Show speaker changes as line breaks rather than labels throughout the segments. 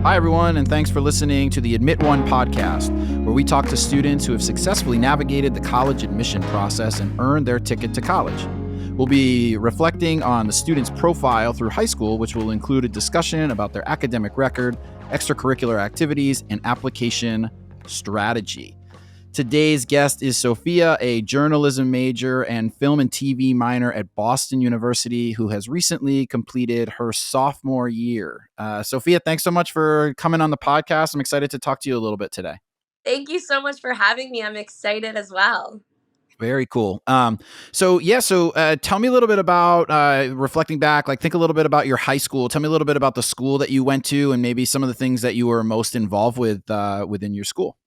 Hi, everyone, and thanks for listening to the Admit One podcast, where we talk to students who have successfully navigated the college admission process and earned their ticket to college. We'll be reflecting on the student's profile through high school, which will include a discussion about their academic record, extracurricular activities, and application strategy. Today's guest is Sophia, a journalism major and film and TV minor at Boston University, who has recently completed her sophomore year. Sophia, thanks so much for coming on the podcast. I'm excited to talk to you a little bit today.
Thank you so much for having me. I'm excited as well.
Very cool. So tell me a little bit about reflecting back, think a little bit about your high school. Tell me a little bit about the school that you went to and maybe some of the things that you were most involved with within your school.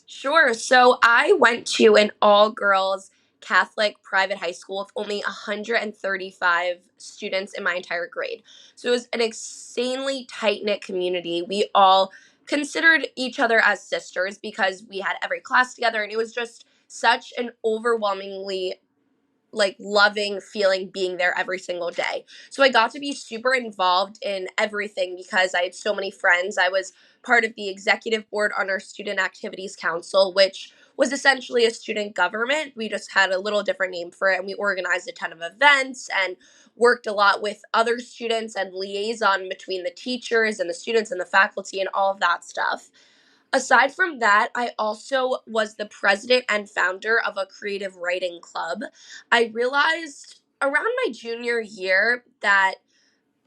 Sure. So I went to an all girls Catholic private high school with only 135 students in my entire grade. So it was an insanely tight knit community. We all considered each other as sisters because we had every class together, and it was just such an overwhelmingly loving feeling being there every single day. So I got to be super involved in everything because I had so many friends. I was part of the executive board on our student activities council, which was essentially a student government. We just had a little different name for it, and we organized a ton of events and worked a lot with other students and liaison between the teachers and the students and the faculty and all of that stuff. Aside from that, I also was the president and founder of a creative writing club. I realized around my junior year that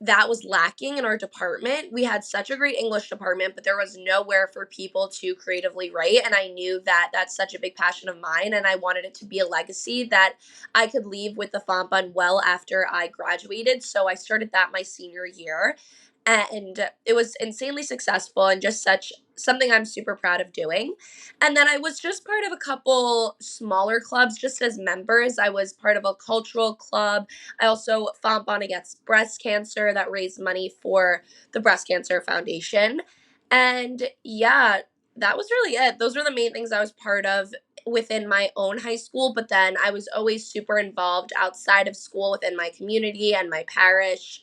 that was lacking in our department. We had such a great English department, but there was nowhere for people to creatively write. And I knew that that's such a big passion of mine. And I wanted it to be a legacy that I could leave with the font bun well after I graduated. So I started that my senior year. And it was insanely successful and just such something I'm super proud of doing. And then I was just part of a couple smaller clubs just as members. I was part of a cultural club. I also fought on against breast cancer that raised money for the Breast Cancer Foundation. And yeah, that was really it. Those were the main things I was part of within my own high school. But then I was always super involved outside of school within my community and my parish.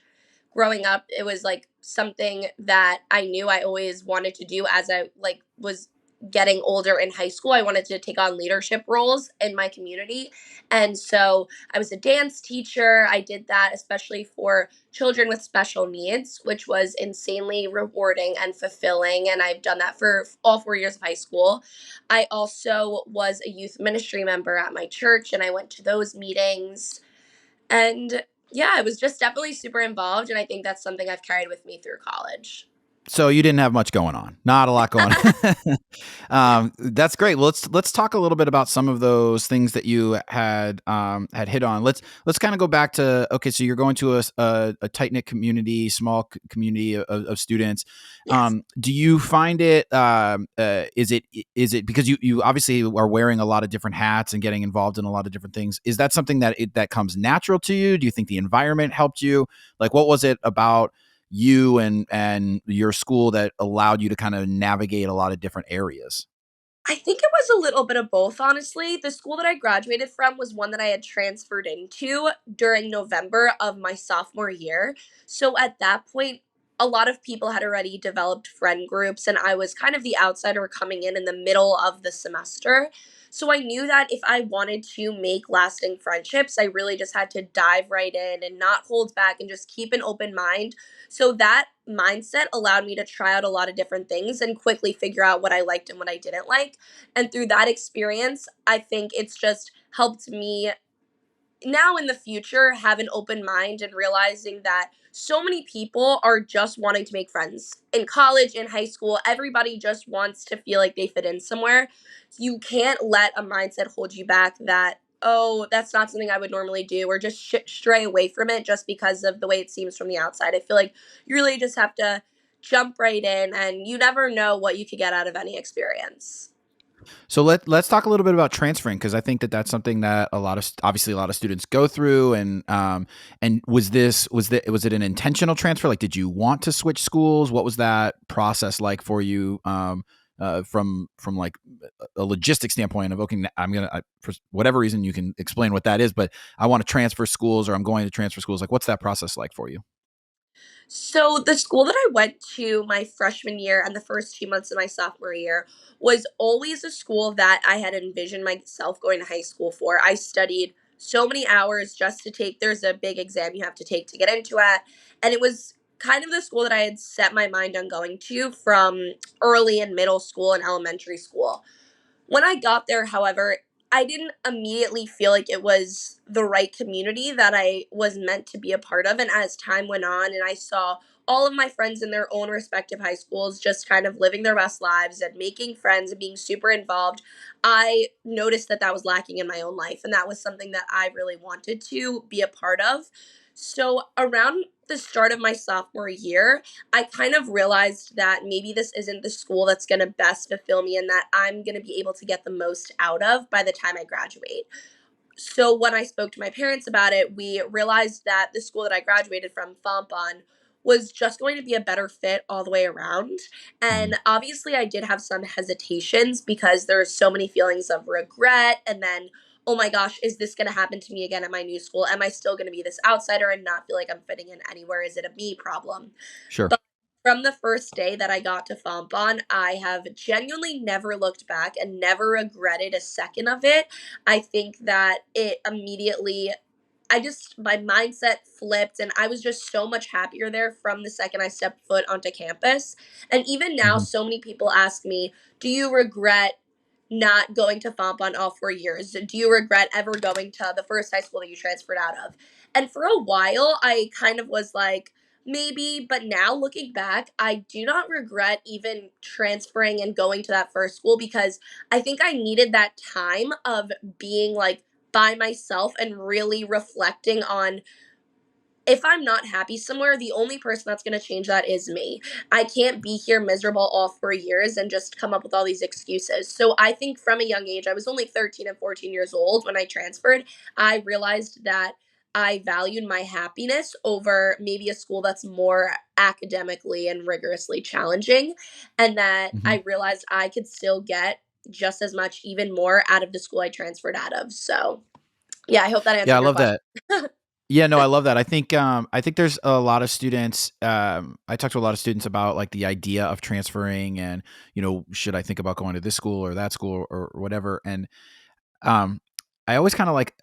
Growing up, it was something that I knew I always wanted to do as I was getting older in high school. I wanted to take on leadership roles in my community. And so I was a dance teacher. I did that especially for children with special needs, which was insanely rewarding and fulfilling. And I've done that for all 4 years of high school. I also was a youth ministry member at my church, and I went to those meetings. And yeah, I was just definitely super involved. And I think that's something I've carried with me through college.
So you didn't have much going on, not a lot going on. That's great. Well, let's talk a little bit about some of those things that you had hit on. Let's kind of go back to, okay, so you're going to a tight knit community, small community of students.
Yes.
Do you find it? Is it because you obviously are wearing a lot of different hats and getting involved in a lot of different things? Is that something that comes natural to you? Do you think the environment helped you? What was it about you and your school that allowed you to kind of navigate a lot of different areas?
I think it was a little bit of both, honestly. The school that I graduated from was one that I had transferred into during November of my sophomore year. So at that point, a lot of people had already developed friend groups, and I was kind of the outsider coming in the middle of the semester. So I knew that if I wanted to make lasting friendships, I really just had to dive right in and not hold back and just keep an open mind. So that mindset allowed me to try out a lot of different things and quickly figure out what I liked and what I didn't like. And through that experience, I think it's just helped me now in the future have an open mind and realizing that so many people are just wanting to make friends in college, in high school. Everybody just wants to feel like they fit in somewhere. You can't let a mindset hold you back that, oh, that's not something I would normally do, or just stray away from it just because of the way it seems from the outside. I feel like you really just have to jump right in, and you never know what you could get out of any experience.
So let's talk a little bit about transferring, because I think that's something that obviously a lot of students go through. And was it an intentional transfer? Did you want to switch schools? What was that process like for you? From a logistics standpoint of, okay, for whatever reason, you can explain what that is, but I want to transfer schools, or I'm going to transfer schools. What's that process like for you?
So the school that I went to my freshman year and the first 2 months of my sophomore year was always a school that I had envisioned myself going to high school for. I studied so many hours just to take, there's a big exam you have to take to get into it. And it was kind of the school that I had set my mind on going to from early and middle school and elementary school. When I got there, however, I didn't immediately feel like it was the right community that I was meant to be a part of. And as time went on and I saw all of my friends in their own respective high schools just kind of living their best lives and making friends and being super involved, I noticed that that was lacking in my own life. And that was something that I really wanted to be a part of. So around the start of my sophomore year, I kind of realized that maybe this isn't the school that's going to best fulfill me and that I'm going to be able to get the most out of by the time I graduate. So when I spoke to my parents about it, we realized that the school that I graduated from, Fompon, was just going to be a better fit all the way around.
Mhm.
And obviously, I did have some hesitations because there's so many feelings of regret. And then, oh my gosh, is this going to happen to me again at my new school? Am I still going to be this outsider and not feel like I'm fitting in anywhere? Is it a me problem?
Sure.
But from the first day that I got to Fompon, I have genuinely never looked back and never regretted a second of it. I think that it immediately my mindset flipped and I was just so much happier there from the second I stepped foot onto campus. And even now,
Mhm.
so many people ask me, do you regret not going to Fompon all 4 years? Do you regret ever going to the first high school that you transferred out of? And for a while, I kind of was like, maybe, but now looking back, I do not regret even transferring and going to that first school because I think I needed that time of being like by myself and really reflecting on if I'm not happy somewhere, the only person that's going to change that is me. I can't be here miserable all 4 years and just come up with all these excuses. So I think from a young age, I was only 13 and 14 years old when I transferred. I realized that I valued my happiness over maybe a school that's more academically and rigorously challenging. And that
Mhm.
I realized I could still get just as much, even more out of the school I transferred out of. So, yeah, I hope that
Yeah, I
answered your
love
question.
that. Yeah, no, I love that. I think there's a lot of students, I talk to a lot of students about, like, the idea of transferring and, should I think about going to this school or that school or whatever, and, um, I always kinda, like,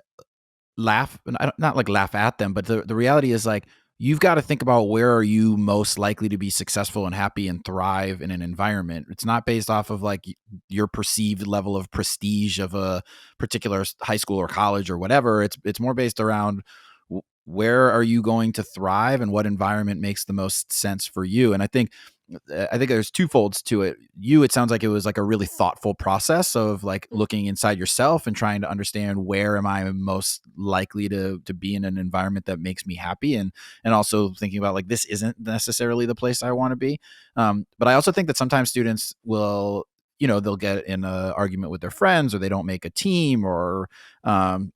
laugh and I don't not, like, laugh at them, but the reality is, like, you've gotta think about where are you most likely to be successful and happy and thrive in an environment. It's not based off of, like, your perceived level of prestige of a particular high school or college or whatever. It's more based around where are you going to thrive and what environment makes the most sense for you, and I think there's twofolds to it. It sounds like it was like a really thoughtful process of like looking inside yourself and trying to understand where am I most likely to be in an environment that makes me happy, and also thinking about like this isn't necessarily the place I want to be. But I also think that sometimes students will they'll get in an argument with their friends or they don't make a team or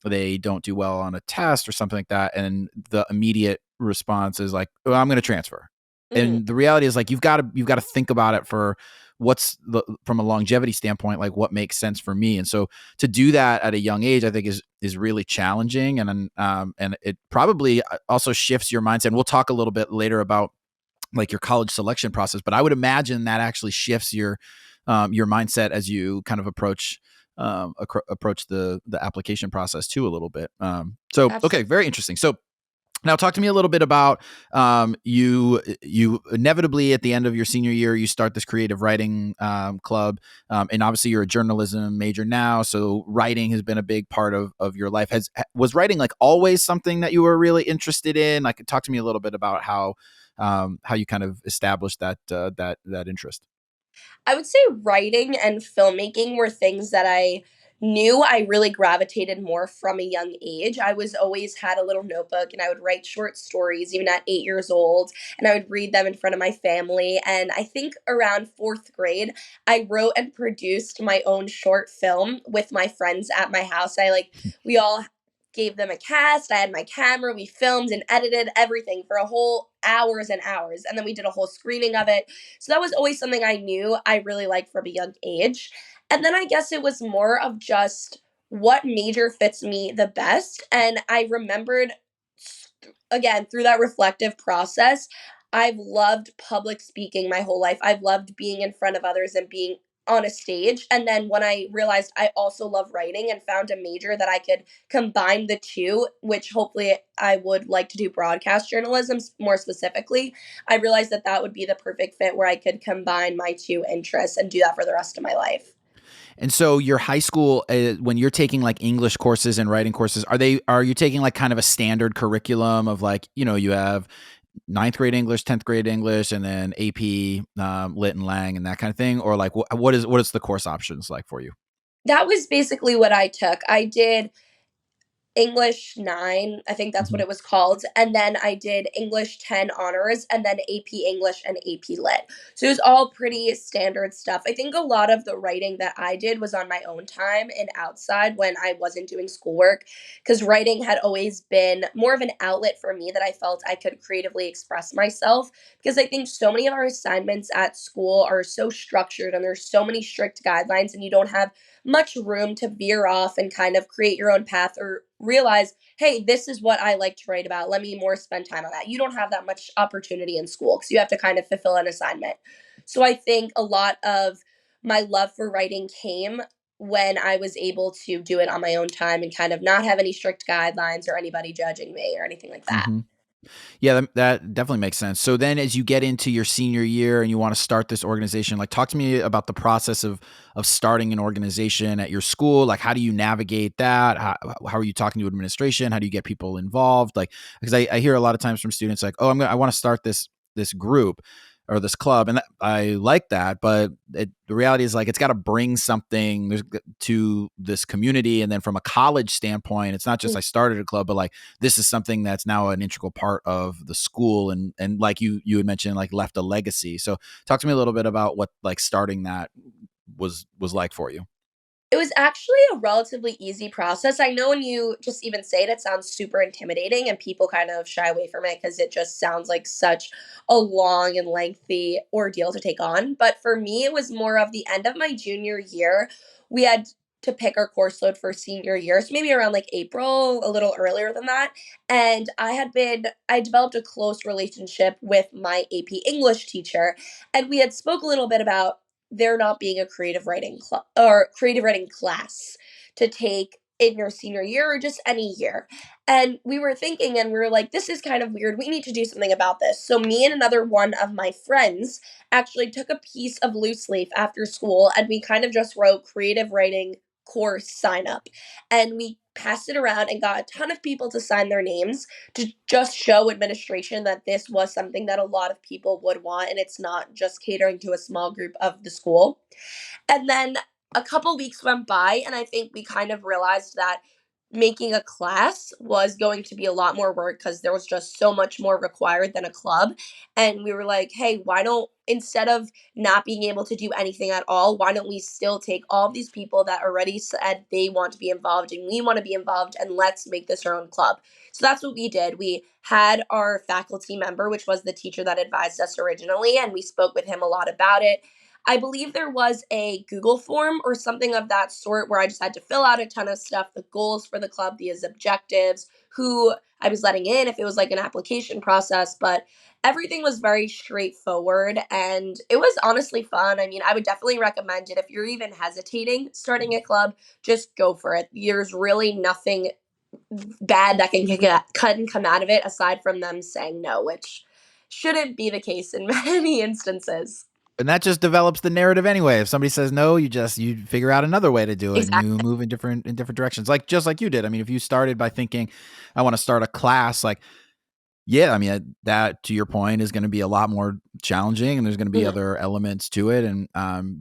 they don't do well on a test or something like that, and the immediate response is like, oh, I'm going to transfer.
Mhm.
And the reality is like you've got to think about it for from a longevity standpoint, like what makes sense for me. And so to do that at a young age, I think is really challenging, and it probably also shifts your mindset. And we'll talk a little bit later about like your college selection process, but I would imagine that actually shifts your mindset as you kind of approach the application process too a little bit. So okay,
Absolutely.
very interesting. So now, talk to me a little bit about you inevitably at the end of your senior year you start this creative writing club, and obviously you're a journalism major now, so writing has been a big part of your life. Was writing like always something that you were really interested in? Like, talk to me a little bit about how you kind of established that interest.
I would say writing and filmmaking were things that I knew I really gravitated more from a young age. I was always had a little notebook and I would write short stories even at 8 years old and I would read them in front of my family. And I think around fourth grade, I wrote and produced my own short film with my friends at my house. We all gave them a cast. I had my camera. We filmed and edited everything for a whole hours and hours. And then we did a whole screening of it. So that was always something I knew I really liked from a young age. And then I guess it was more of just what major fits me the best. And I remembered, again, through that reflective process, I've loved public speaking my whole life. I've loved being in front of others and being on a stage. And then when I realized I also love writing and found a major that I could combine the two, which hopefully I would like to do broadcast journalism more specifically, I realized that that would be the perfect fit where I could combine my two interests and do that for the rest of my life.
And so your high school, when you're taking like English courses and writing courses, are you taking like kind of a standard curriculum of like, you have ninth grade English, 10th grade English, and then AP, Lit and Lang and that kind of thing? Or like, what is the course options like for you?
That was basically what I took. I did English 9, I think that's what
Mhm.
it was called, and then I did English 10 honors, and then AP English and AP Lit. So it was all pretty standard stuff. I think a lot of the writing that I did was on my own time and outside when I wasn't doing schoolwork, because writing had always been more of an outlet for me that I felt I could creatively express myself. Because I think so many of our assignments at school are so structured and there's so many strict guidelines, and you don't have much room to veer off and kind of create your own path or realize, hey, this is what I like to write about. Let me more spend time on that. You don't have that much opportunity in school because you have to kind of fulfill an assignment. So I think a lot of my love for writing came when I was able to do it on my own time and kind of not have any strict guidelines or anybody judging me or anything like that.
Mhm. Yeah, that definitely makes sense. So then as you get into your senior year and you want to start this organization, like talk to me about the process of starting an organization at your school. Like how do you navigate that? How are you talking to administration? How do you get people involved? Like because I hear a lot of times from students like, "Oh, I want to start this group or this club." And I like that, but the reality is like it's got to bring something to this community, and then from a college standpoint, it's not just I started a club, but like this is something that's now an integral part of the school, and like you had mentioned, like left a legacy. So talk to me a little bit about what like starting that was like for you.
It was actually a relatively easy process. I know when you just even say it, it sounds super intimidating and people kind of shy away from it because it just sounds like such a long and lengthy ordeal to take on. But for me, it was more of the end of my junior year. We had to pick our course load for senior year, so maybe around like April, a little earlier than that. And I developed a close relationship with my AP English teacher, and we had spoke a little bit about there not being a creative writing club or creative writing class to take in your senior year or just any year. And we were thinking and we were like, this is kind of weird. We need to do something about this. So me and another one of my friends actually took a piece of loose leaf after school and we kind of just wrote creative writing course sign up. And we passed it around and got a ton of people to sign their names to just show administration that this was something that a lot of people would want and it's not just catering to a small group of the school. And then a couple weeks went by, and I think we kind of realized that making a class was going to be a lot more work because there was just so much more required than a club. And we were like, hey, why don't, instead of not being able to do anything at all, why don't we still take all of these people that already said they want to be involved and we want to be involved and let's make this our own club? So that's what we did. We had our faculty member, which was the teacher that advised us originally, and we spoke with him a lot about it. I believe there was a Google form or something of that sort where I just had to fill out a ton of stuff, the goals for the club, the objectives, who I was letting in, if it was like an application process, but everything was very straightforward and it was honestly fun. I mean, I would definitely recommend it if you're even hesitating starting a club, just go for it. There's really nothing bad that can come out of it aside from them saying no, which shouldn't be the case in many instances.
And that just develops the narrative anyway. If somebody says no, you figure out another way to do it, and you
Exactly.
move in different directions. Like just like you did. I mean, if you started by thinking, I want to start a class, like yeah, I mean, that to your point is going to be a lot more challenging, and there's going to be
Mhm.
other elements to it. And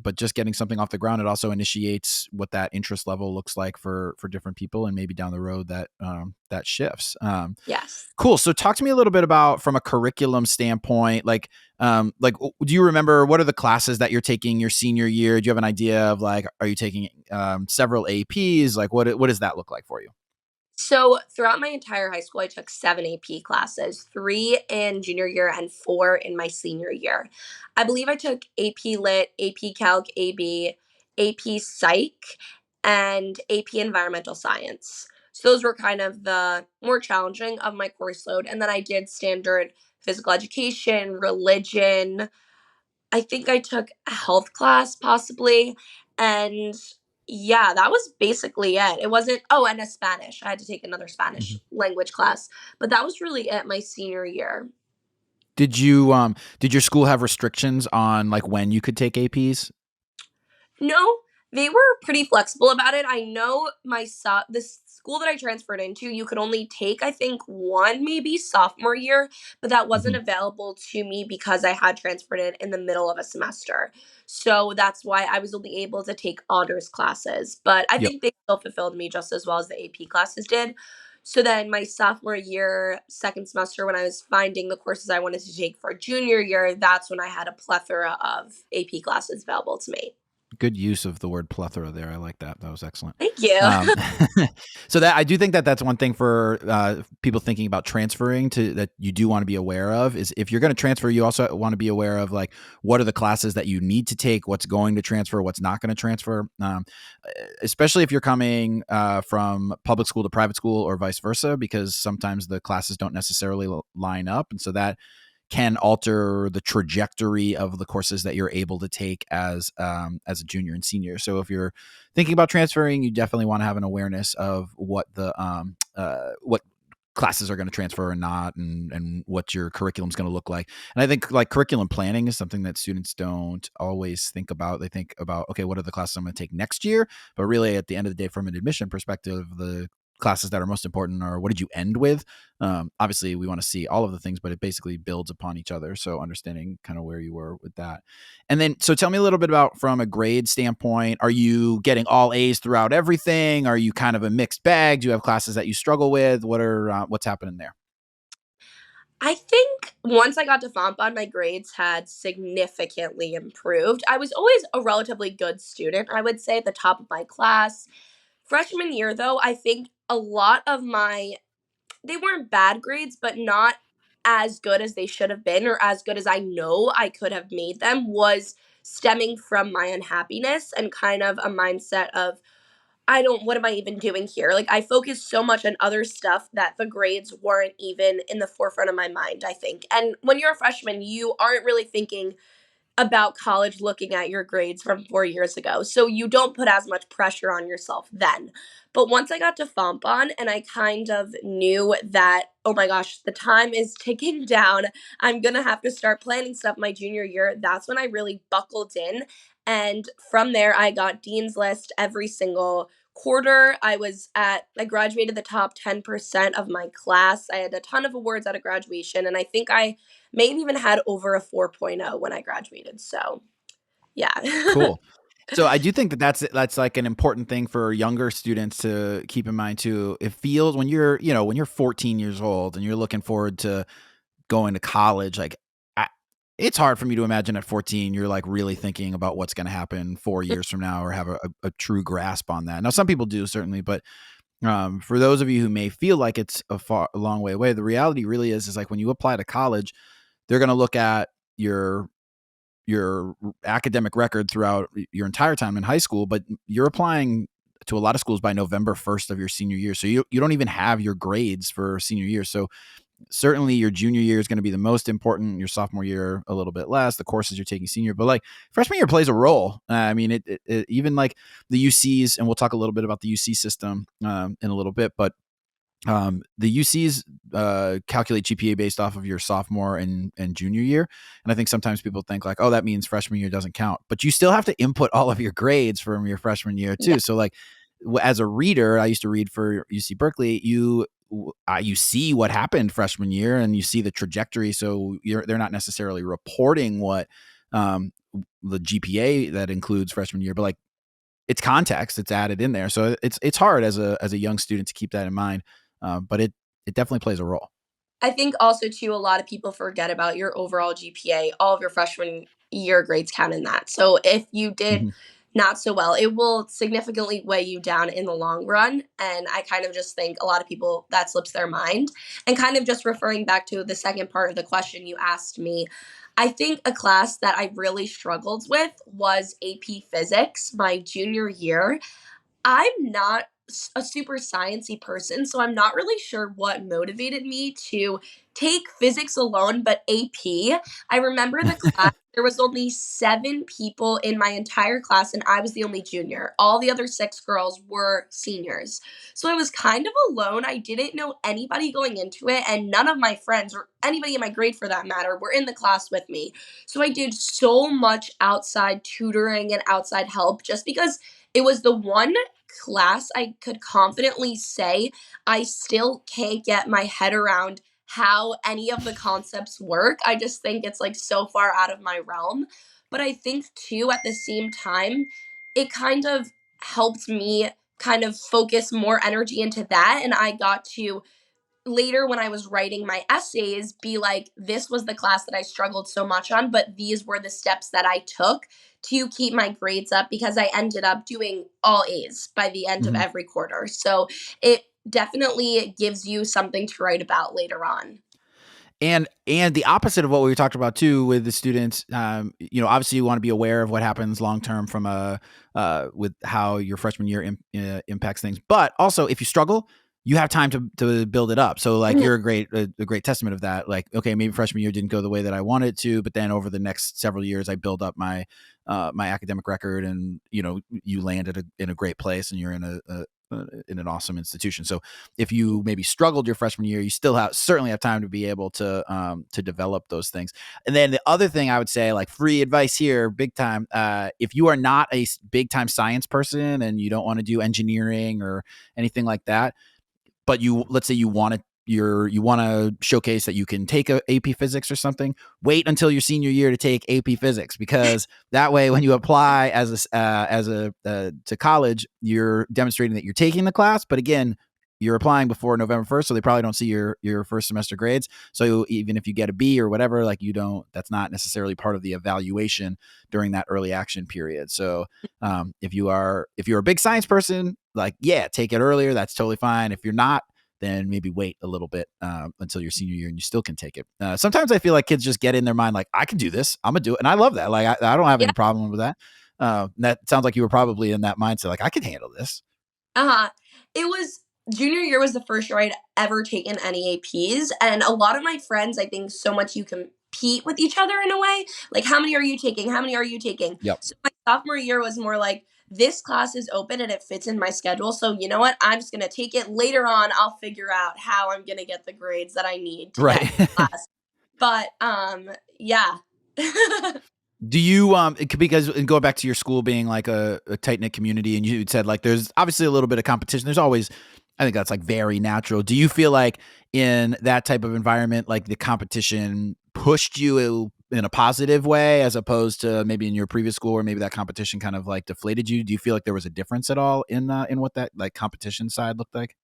but just getting something off the ground, it also initiates what that interest level looks like for different people, and maybe down the road that shifts.
Yes.
Cool. So talk to me a little bit about from a curriculum standpoint, do you remember what are the classes that you're taking your senior year? Do you have an idea of like, are you taking several APs? Like what does that look like for you?
So throughout my entire high school, I took 7 AP classes, 3 in junior year and 4 in my senior year. I believe I took AP Lit, AP Calc, AB, AP Psych, and AP Environmental Science. So those were kind of the more challenging of my course load. And then I did standard physical education, religion. I think I took a health class possibly. And yeah, that was basically it. It wasn't, oh, and a Spanish. I had to take another Spanish
Mhm.
language class. But that was really it my senior year.
Did your school have restrictions on like when you could take APs?
No, they were pretty flexible about it. I know the school that I transferred into, you could only take I think one maybe sophomore year, but that wasn't
Mhm.
available to me because I had transferred in the middle of a semester. So that's why I was only able to take honors classes. But I
Yep.
think they still fulfilled me just as well as the AP classes did. So then my sophomore year, second semester, when I was finding the courses I wanted to take for junior year, that's when I had a plethora of AP classes available to me.
Good use of the word plethora there. I like that. That was excellent.
Thank you.
Um, so that I do think that that's one thing for people thinking about transferring to that you do want to be aware of is if you're going to transfer, you also want to be aware of like what are the classes that you need to take, what's going to transfer, what's not going to transfer. Especially if you're coming from public school to private school or vice versa, because sometimes the classes don't necessarily line up, and so that can alter the trajectory of the courses that you're able to take as a junior and senior. So if you're thinking about transferring, you definitely want to have an awareness of what classes are going to transfer or not, and what your curriculum is going to look like. And I think like curriculum planning is something that students don't always think about. They think about, okay, what are the classes I'm going to take next year? But really at the end of the day, from an admission perspective, the classes that are most important are what did you end with. Obviously we want to see all of the things, but it basically builds upon each other, so understanding kind of where you were with that. And then so tell me a little bit about from a grade standpoint, are you getting all A's throughout everything? Are you kind of a mixed bag? Do you have classes that you struggle with? What's happening there?
I think once I got to Fontbonne, my grades had significantly improved. I was always a relatively good student, I would say, at the top of my class. Freshman year, though, I think a lot of they weren't bad grades, but not as good as they should have been or as good as I know I could have made them, was stemming from my unhappiness and kind of a mindset of what am I even doing here? Like, I focused so much on other stuff that the grades weren't even in the forefront of my mind, I think. And when you're a freshman, you aren't really thinking about college looking at your grades from 4 years ago. So you don't put as much pressure on yourself then. But once I got to Fontbonne and I kind of knew that, oh my gosh, the time is ticking down. I'm going to have to start planning stuff my junior year. That's when I really buckled in. And from there, I got Dean's List every single quarter. I graduated the top 10% of my class. I had a ton of awards out of graduation. And I think I maybe even had over a 4.0 when I graduated. So, yeah.
Cool. So I do think that that's like an important thing for younger students to keep in mind too. It feels when you're 14 years old and you're looking forward to going to college, like I, it's hard for me to imagine at 14 you're like really thinking about what's going to happen 4 years from now or have a true grasp on that. Now some people do certainly, but for those of you who may feel like it's a long way away, the reality really is like when you apply to college, they're going to look at your academic record throughout your entire time in high school, but you're applying to a lot of schools by November 1st of your senior year. So you don't even have your grades for senior year. So certainly your junior year is going to be the most important, your sophomore year a little bit less, the courses you're taking senior, but like freshman year plays a role. I mean, even like the UCs, and we'll talk a little bit about the UC system in a little bit, but the UCs calculate GPA based off of your sophomore and junior year. And I think sometimes people think like, oh, that means freshman year doesn't count. But you still have to input all of your grades from your freshman year
Yeah.
too. So like as a reader, I used to read for UC Berkeley, you see what happened freshman year and you see the trajectory. So they're not necessarily reporting what the GPA that includes freshman year, but like it's context, it's added in there. So it's hard as a young student to keep that in mind. But it definitely plays a role.
I think also too a lot of people forget about your overall GPA. All of your freshman year grades count in that. So if you did
Mhm.
not so well, it will significantly weigh you down in the long run. And I kind of just think a lot of people that slips their mind. And kind of just referring back to the second part of the question you asked me, I think a class that I really struggled with was AP Physics my junior year. I'm not a super sciencey person, so I'm not really sure what motivated me to take physics alone, but AP. I remember the class, there was only 7 people in my entire class, and I was the only junior. All the other 6 girls were seniors. So I was kind of alone. I didn't know anybody going into it, and none of my friends, or anybody in my grade for that matter, were in the class with me. So I did so much outside tutoring and outside help just because it was the one class I could confidently say I still can't get my head around how any of the concepts work. I just think it's like so far out of my realm. But I think too, at the same time, it kind of helped me kind of focus more energy into that. And I got to later, when I was writing my essays, be like, this was the class that I struggled so much on, but these were the steps that I took to keep my grades up, because I ended up doing all A's by the end of
Mhm.
every quarter. So it definitely gives you something to write about later on.
And the opposite of what we talked about too with the students, obviously you want to be aware of what happens long term from with how your freshman year impacts things. But also, if you struggle, you have time to build it up. So like
Mhm.
you're a great testament of that. Like, okay, maybe freshman year didn't go the way that I wanted it to, but then over the next several years, I build up my academic record, and you land in a great place, and you're in an awesome institution. So if you maybe struggled your freshman year, you still certainly have time to be able to develop those things. And then the other thing I would say, like free advice here, big time. If you are not a big time science person and you don't want to do engineering or anything like that, but let's say you want to showcase that you can take a AP Physics or something. Wait until your senior year to take AP Physics, because that way, when you apply to college, you're demonstrating that you're taking the class. But again, you're applying before November 1st, so they probably don't see your first semester grades. So even if you get a B or whatever, like that's not necessarily part of the evaluation during that early action period. So if you're a big science person, like, yeah, take it earlier. That's totally fine. If you're not, then maybe wait a little bit until your senior year and you still can take it. Sometimes I feel like kids just get in their mind, like, I can do this. I'm going to do it. And I love that. Like, I don't have
Yeah.
any problem with that. That sounds like you were probably in that mindset. Like, I can handle this.
Uh-huh. It was junior year was the first year I'd ever taken any APs, and a lot of my friends, I think so much you compete with each other in a way. Like, how many are you taking? How many are you taking?
Yep.
So my sophomore year was more like, this class is open and it fits in my schedule. So you know what? I'm just gonna take it. Later on, I'll figure out how I'm gonna get the grades that I need to get
Right.
in class. But yeah.
Do you because going back to your school being like a tight knit community, and you said like there's obviously a little bit of competition. There's always, I think that's like very natural. Do you feel like in that type of environment, like the competition pushed you in a positive way, as opposed to maybe in your previous school, or maybe that competition kind of like deflated you? Do you feel like there was a difference at all in what that like competition side looked like?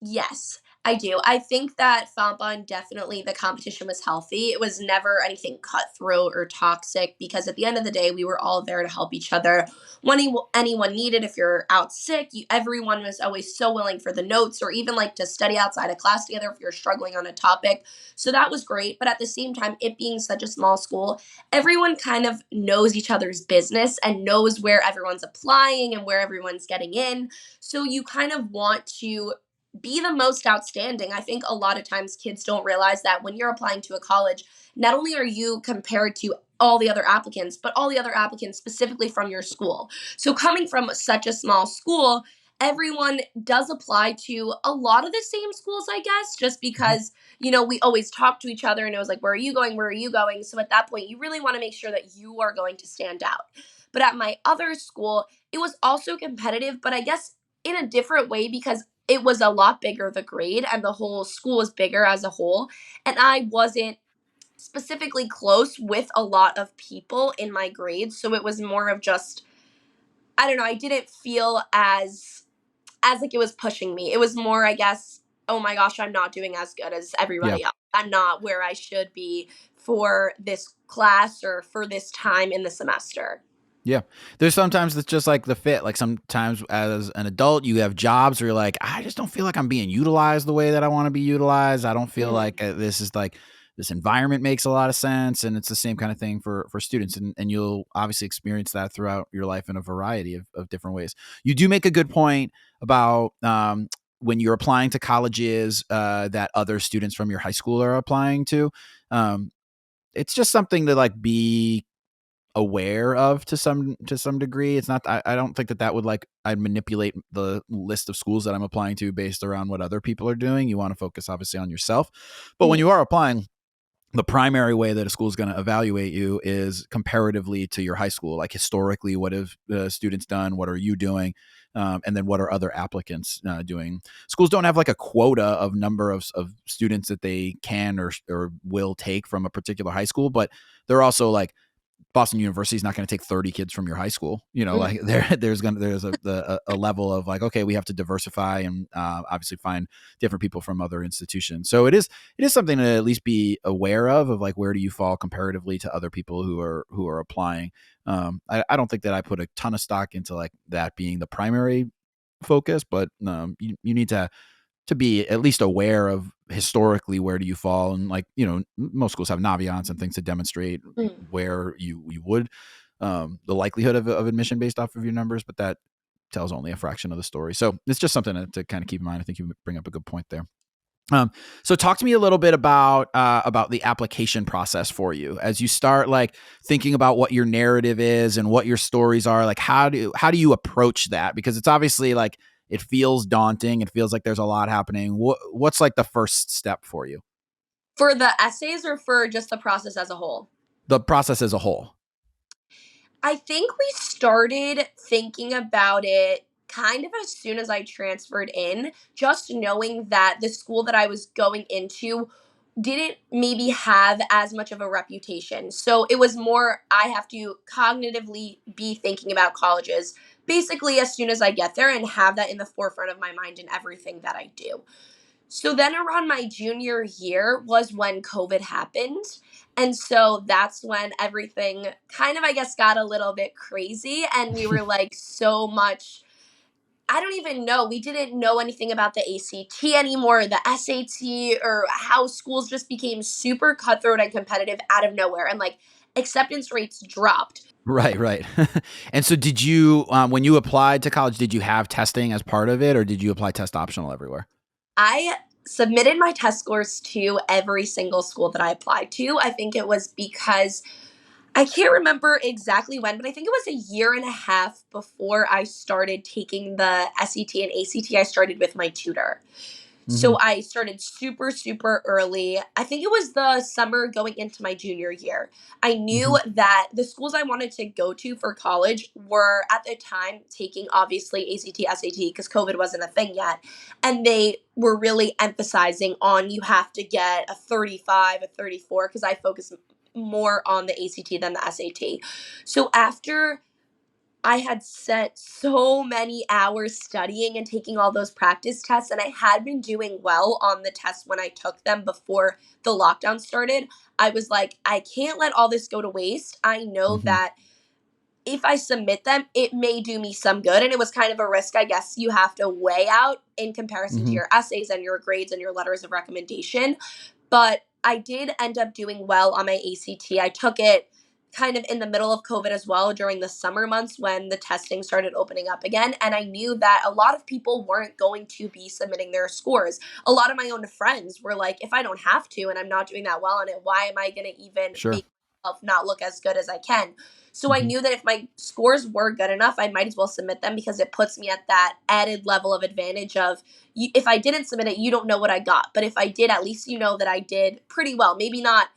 Yes, I do. I think that Fontbonne, definitely the competition was healthy. It was never anything cutthroat or toxic, because at the end of the day, we were all there to help each other when anyone needed. If you're out sick, everyone was always so willing for the notes, or even like to study outside of class together if you're struggling on a topic. So that was great. But at the same time, it being such a small school, everyone kind of knows each other's business and knows where everyone's applying and where everyone's getting in. So you kind of want to be the most outstanding. I think a lot of times kids don't realize that when you're applying to a college, not only are you compared to all the other applicants, but all the other applicants specifically from your school. So coming from such a small school, everyone does apply to a lot of the same schools, I guess, just
Mhm.
because, we always talk to each other and it was like, where are you going? Where are you going? So at that point, you really want to make sure that you are going to stand out. But at my other school, it was also competitive, but I guess in a different way, because it was a lot bigger, the grade, and the whole school was bigger as a whole. And I wasn't specifically close with a lot of people in my grade. So it was more of just, I don't know, I didn't feel as like it was pushing me. It was more, I guess, oh my gosh, I'm not doing as good as
Yeah.
everybody else. I'm not where I should be for this class or for this time in the semester.
Yeah. There's sometimes it's just like the fit. Like sometimes as an adult, you have jobs where you're like, I just don't feel like I'm being utilized the way that I want to be utilized. I don't feel
Mm.
like this is like this environment makes a lot of sense. And it's the same kind of thing for students. And you'll obviously experience that throughout your life in a variety of different ways. You do make a good point about when you're applying to colleges that other students from your high school are applying to. Um, it's just something to like be aware of to some degree. It's not, I don't think that would like I'd manipulate the list of schools that I'm applying to based around what other people are doing. You want to focus obviously on yourself. But when
Mhm.
you are applying, the primary way that a school is going to evaluate you is comparatively to your high school. Like historically, what have students done? What are you doing? And then what are other applicants doing? Schools don't have like a quota of number of students that they can or will take from a particular high school, but they're also like Boston University is not going to take 30 kids from your high school. You know,
Mhm.
like there's a level of like, okay, we have to diversify and obviously find different people from other institutions. So it is something to at least be aware of like, where do you fall comparatively to other people who are applying. I don't think that I put a ton of stock into like that being the primary focus, but you need to be at least aware of historically where do you fall. And like, most schools have naviance and things to demonstrate
Mhm.
where you would the likelihood of admission based off of your numbers, but that tells only a fraction of the story. So it's just something to kind of keep in mind. I think you bring up a good point there. So talk to me a little bit about the application process for you as you start like thinking about what your narrative is and what your stories are. Like how do you approach that? Because it's obviously like it feels daunting. It feels like there's a lot happening. What's like the first step for you?
For the essays or for just the process as a whole?
The process as a whole.
I think we started thinking about it kind of as soon as I transferred in, just knowing that the school that I was going into didn't maybe have as much of a reputation. So it was more, I have to cognitively be thinking about colleges basically as soon as I get there and have that in the forefront of my mind in everything that I do. So then around my junior year was when COVID happened. And so that's when everything kind of, I guess, got a little bit crazy. And we were like so much, I don't even know. We didn't know anything about the ACT anymore, the SAT, or how schools just became super cutthroat and competitive out of nowhere. And like acceptance rates dropped.
Right, right. And so did you when you applied to college, did you have testing as part of it, or did you apply test optional everywhere?
I submitted my test scores to every single school that I applied to. I think it was because I can't remember exactly when, but I think it was a year and a half before I started taking the SET and ACT. I started with my tutor.
Mm-hmm.
So I started super, super early. I think it was the summer going into my junior year. I
Mm-hmm.
knew that the schools I wanted to go to for college were at the time taking obviously ACT, SAT because COVID wasn't a thing yet. And they were really emphasizing on you have to get a 35, a 34, because I focus more on the ACT than the SAT. So after I had set so many hours studying and taking all those practice tests, and I had been doing well on the tests when I took them before the lockdown started. I was like, I can't let all this go to waste. I know
Mm-hmm.
that if I submit them, it may do me some good. And it was kind of a risk, I guess, you have to weigh out in comparison to
Mm-hmm.
your essays and your grades and your letters of recommendation. But I did end up doing well on my ACT. I took it kind of in the middle of COVID as well during the summer months when the testing started opening up again. And I knew that a lot of people weren't going to be submitting their scores. A lot of my own friends were like, if I don't have to and I'm not doing that well on it, why am I going to even
Sure.
make myself not look as good as I can? So I
Mm-hmm.
knew that if my scores were good enough, I might as well submit them because it puts me at that added level of advantage of if I didn't submit it, you don't know what I got. But if I did, at least you know that I did pretty well. Maybe not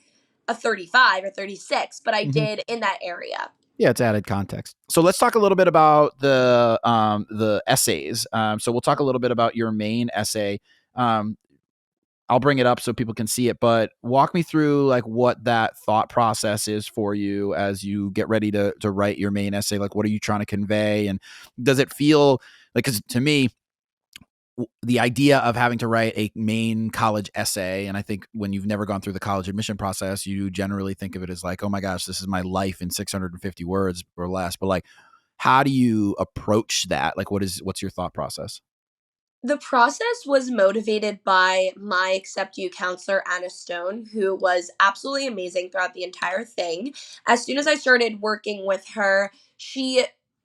a 35 or 36, but I
Mm-hmm.
did in that area.
Yeah, it's added context. So let's talk a little bit about the essays. So we'll talk a little bit about your main essay. Um, I'll bring it up so people can see it, but walk me through like what that thought process is for you as you get ready to write your main essay. Like, what are you trying to convey, and does it feel like? Because to me, the idea of having to write a main college essay, and I think when you've never gone through the college admission process, you generally think of it as like, oh my gosh, this is my life in 650 words or less. But like, how do you approach that? Like, what's your thought process?
The process was motivated by my Accept You counselor, Anna Stone, who was absolutely amazing throughout the entire thing. As soon as I started working with her,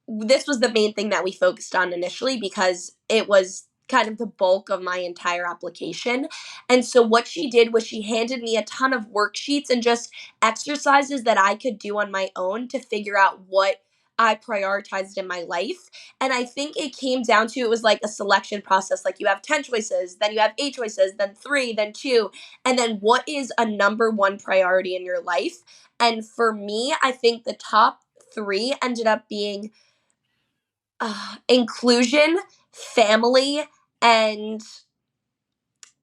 this was the main thing that we focused on initially because it was kind of the bulk of my entire application. And so what she did was she handed me a ton of worksheets and just exercises that I could do on my own to figure out what I prioritized in my life. And I think it came down to it was like a selection process. Like you have 10 choices, then you have 8 choices, then 3, then 2. And then what is a number one priority in your life? And for me, I think the top 3 ended up being inclusion, family, and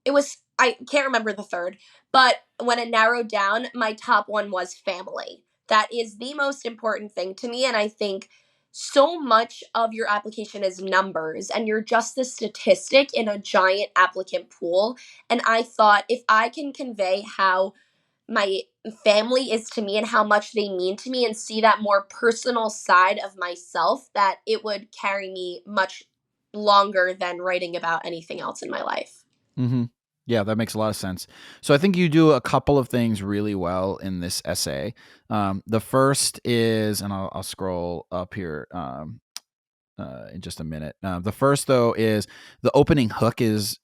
it was I can't remember the third, but when it narrowed down, my top one was family. That is the most important thing to me, and I think so much of your application is numbers and you're just a statistic in a giant applicant pool. And I thought if I can convey how my family is to me and how much they mean to me and see that more personal side of myself, that it would carry me much longer than writing about anything else in my life.
Mm-hmm. Yeah, that makes a lot of sense. So I think you do a couple of things really well in this essay. The first is, and I'll scroll up here in just a minute. The first, though, is the opening hook is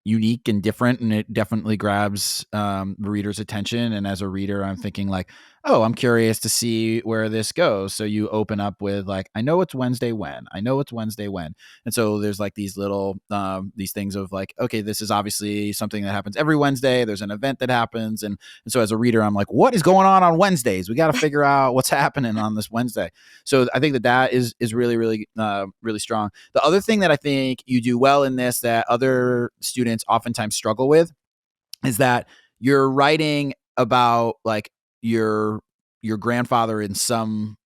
unique and different, and it definitely grabs the reader's attention. And as a reader, I'm thinking like, oh, I'm curious to see where this goes. So you open up with like, I know it's Wednesday when. I know it's Wednesday when. And so there's like these little these things of like, okay, this is obviously something that happens every Wednesday. There's an event that happens, and so as a reader, I'm like, what is going on Wednesdays? We got to figure out what's happening on this Wednesday. So I think that is really, really, really strong. The other thing that I think you do well in this that other students oftentimes struggle with is that you're writing about like your grandfather in some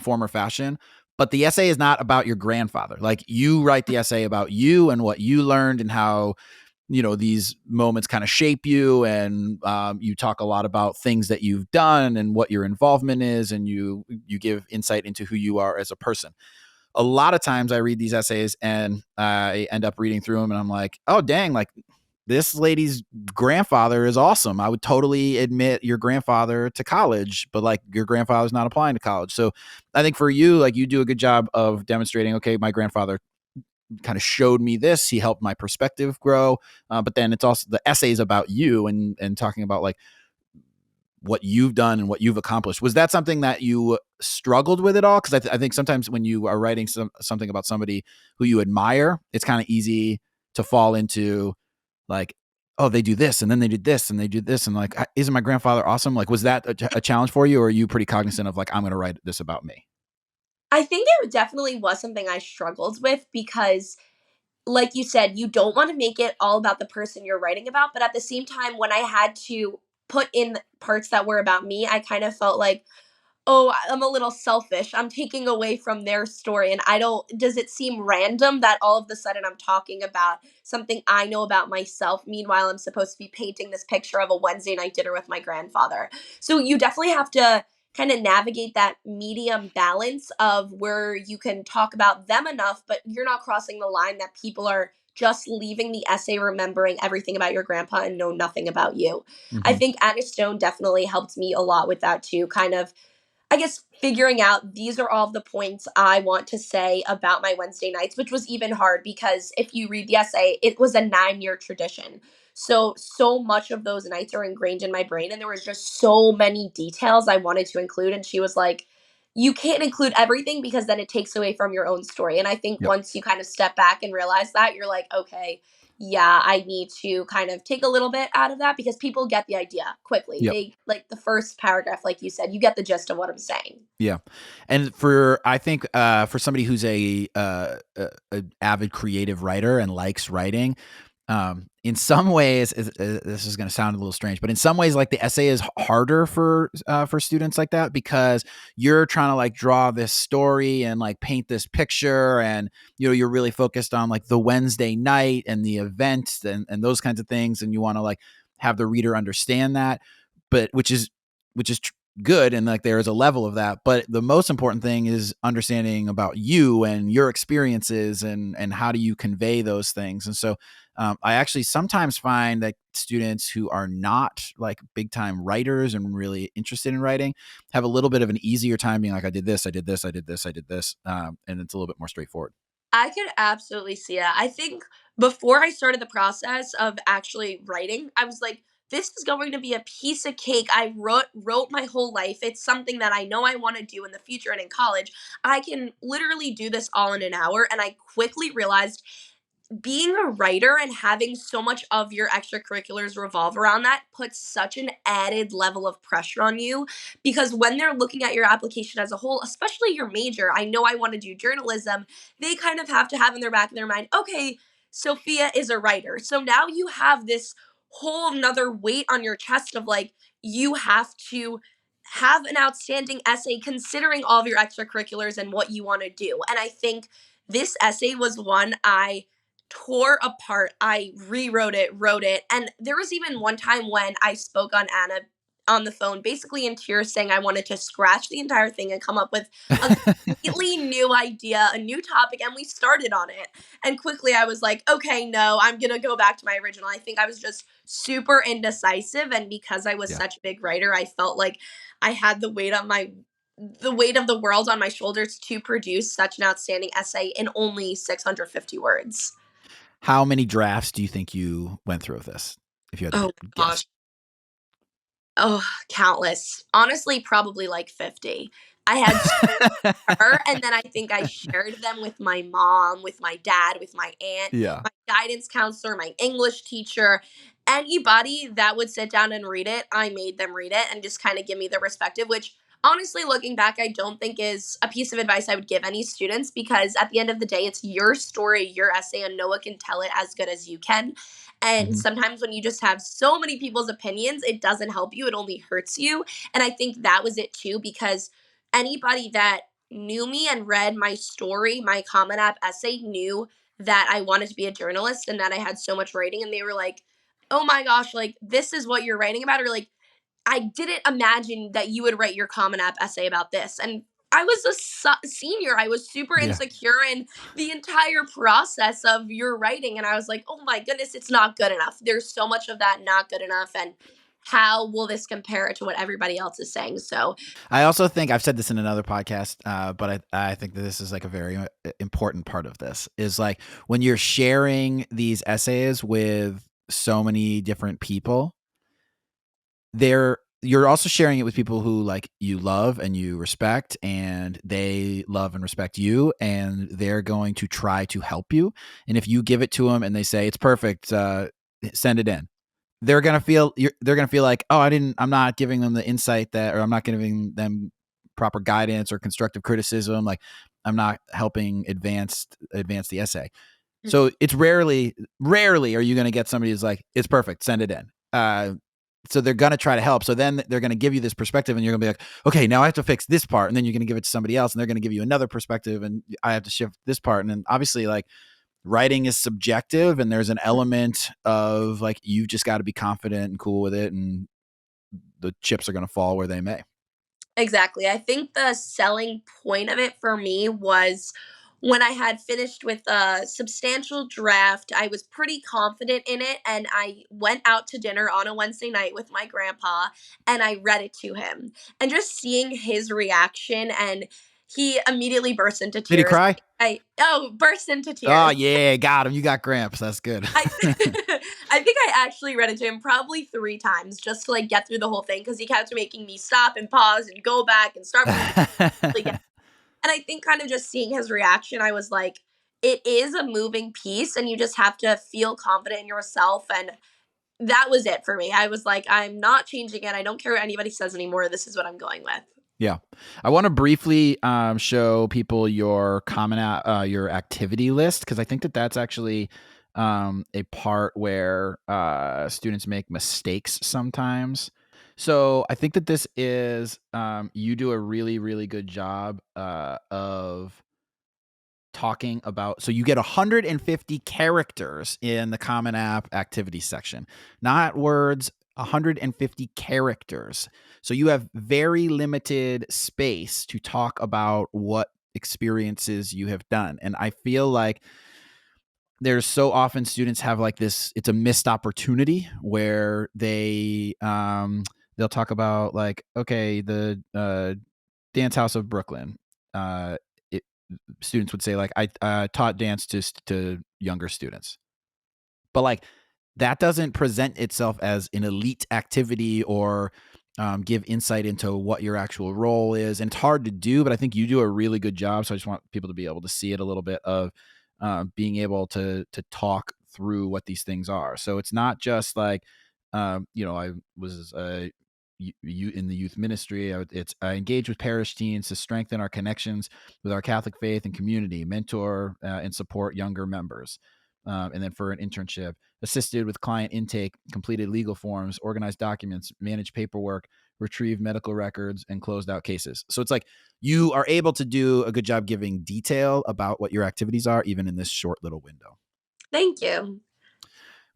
form or fashion, but the essay is not about your grandfather. Like you write the essay about you and what you learned and how these moments kind of shape you, and you talk a lot about things that you've done and what your involvement is, and you give insight into who you are as a person. A lot of times I read these essays and I end up reading through them and I'm like, oh dang, like this lady's grandfather is awesome. I would totally admit your grandfather to college, but like your grandfather's not applying to college. So I think for you, like you do a good job of demonstrating, okay, my grandfather kind of showed me this. He helped my perspective grow. But then it's also the essays about you and talking about like what you've done and what you've accomplished. Was that something that you struggled with at all? Because I think sometimes when you are writing something about somebody who you admire, it's kind of easy to fall into like, oh, they do this and then they did this and they did this. And like, isn't my grandfather awesome? Like, was that a challenge for you, or are you pretty cognizant of like, I'm going to write this about me?
I think it definitely was something I struggled with because, like you said, you don't want to make it all about the person you're writing about. But at the same time, when I had to put in parts that were about me, I kind of felt like, oh, I'm a little selfish. I'm taking away from their story. And I don't, does it seem random that all of a sudden I'm talking about something I know about myself? Meanwhile, I'm supposed to be painting this picture of a Wednesday night dinner with my grandfather. So you definitely have to kind of navigate that medium balance of where you can talk about them enough, but you're not crossing the line that people are just leaving the essay remembering everything about your grandpa and know nothing about you. I
Mm-hmm.
think Anna Stone definitely helped me a lot with that too, kind of I guess figuring out these are all the points I want to say about my Wednesday nights, which was even hard because if you read the essay, it was a 9-year tradition. So much of those nights are ingrained in my brain, and there was just so many details I wanted to include. And she was like, you can't include everything because then it takes away from your own story. And I think
Yep.
once you kind of step back and realize that, you're like, okay, yeah, I need to kind of take a little bit out of that because people get the idea quickly.
Yep.
They like the first paragraph, like you said, you get the gist of what I'm saying.
Yeah. And I think for somebody who's a avid creative writer and likes writing, in some ways, this is going to sound a little strange, but in some ways, like the essay is harder for students like that because you're trying to like draw this story and like paint this picture, and you're really focused on like the Wednesday night and the event and those kinds of things, and you want to like have the reader understand that, but which is good, and like there is a level of that, but the most important thing is understanding about you and your experiences, and how do you convey those things. And so I actually sometimes find that students who are not like big time writers and really interested in writing have a little bit of an easier time being like, I did this, I did this, I did this, I did this, and it's a little bit more straightforward.
I could absolutely see that. I think before I started the process of actually writing, I was like, this is going to be a piece of cake. I wrote my whole life. It's something that I know I want to do in the future and in college. I can literally do this all in an hour. And I quickly realized being a writer and having so much of your extracurriculars revolve around that puts such an added level of pressure on you, because when they're looking at your application as a whole, especially your major, I know I want to do journalism, they kind of have to have in their back of their mind, okay, Sophia is a writer. So now you have this whole nother weight on your chest of like, you have to have an outstanding essay considering all of your extracurriculars and what you want to do. And I think this essay was one I tore apart. I rewrote it, wrote it, and there was even one time when I spoke on Anna on the phone, basically in tears, saying I wanted to scratch the entire thing and come up with a completely new idea, a new topic, and we started on it. And quickly I was like, okay, no, I'm gonna go back to my original. I think I was just super indecisive, and because I was
Yeah.
such a big writer, I felt like I had the weight of the world on my shoulders to produce such an outstanding essay in only 650 words.
How many drafts do you think you went through of this, if you had to
Oh my
guess?
gosh. Oh, countless. Honestly, probably like 50. I had her, and then I think I shared them with my mom, with my dad, with my aunt,
Yeah.
my guidance counselor, my English teacher. Anybody that would sit down and read it, I made them read it and just kind of give me their perspective, which honestly, looking back, I don't think is a piece of advice I would give any students, because at the end of the day, it's your story, your essay, and no one can tell it as good as you can. And
Hmm.
sometimes when you just have so many people's opinions, it doesn't help you, it only hurts you. And I think that was it too, because anybody that knew me and read my story, my Common App essay, knew that I wanted to be a journalist and that I had so much writing. And they were like, oh my gosh, like, this is what you're writing about. Or like, I didn't imagine that you would write your Common App essay about this. And I was a senior. I was super
Yeah.
insecure in the entire process of your writing. And I was like, oh my goodness, it's not good enough. There's so much of that not good enough. And how will this compare to what everybody else is saying? So,
I also think I've said this in another podcast, but I think that this is like a very important part of this is like when you're sharing these essays with so many different people, you're also sharing it with people who like you love and you respect, and they love and respect you, and they're going to try to help you. And if you give it to them and they say it's perfect, send it in, they're gonna feel like, oh, I'm not giving them the insight that, or I'm not giving them proper guidance or constructive criticism. Like I'm not helping advance the essay. So it's rarely are you going to get somebody who's like, it's perfect, send it in. So they're going to try to help. So then they're going to give you this perspective, and you're going to be like, okay, now I have to fix this part. And then you're going to give it to somebody else, and they're going to give you another perspective, and I have to shift this part. And then obviously, like, writing is subjective, and there's an element of like, you've just got to be confident and cool with it, and the chips are going to fall where they may.
exactly. I think the selling point of it for me was when I had finished with a substantial draft, I was pretty confident in it. And I went out to dinner on a Wednesday night with my grandpa and I read it to him. And just seeing his reaction, and he immediately burst into
Did he
tears.
cry?
Burst into
Oh
tears.
yeah, got him. You got Gramps. That's good.
I I think I actually read it to him probably 3 times just to, like, get through the whole thing, because he kept making me stop and pause and go back and start from the beginning. And I think kind of just seeing his reaction, I was like, it is a moving piece, and you just have to feel confident in yourself, and that was it for me. I was like, I'm not changing it. I don't care what anybody says anymore. This is what I'm going with.
Yeah. I want to briefly show people your your activity list, because I think that that's actually a part where students make mistakes sometimes. So I think that this is you do a really, really good job of talking about. So you get 150 characters in the Common App activity section, not words, 150 characters. So you have very limited space to talk about what experiences you have done. And I feel like there's so often students have like this, it's a missed opportunity where they'll talk about like, okay, the dance house of Brooklyn. Uh it, Students would say like, I taught dance to younger students. But like that doesn't present itself as an elite activity or give insight into what your actual role is. And it's hard to do, but I think you do a really good job. So I just want people to be able to see it a little bit of being able to talk through what these things are. So it's not just like, I was in the youth ministry. I engage with parish teens to strengthen our connections with our Catholic faith and community, mentor and support younger members. And then for an internship, assisted with client intake, completed legal forms, organized documents, managed paperwork, retrieved medical records, and closed out cases. So it's like you are able to do a good job giving detail about what your activities are, even in this short little window.
Thank you.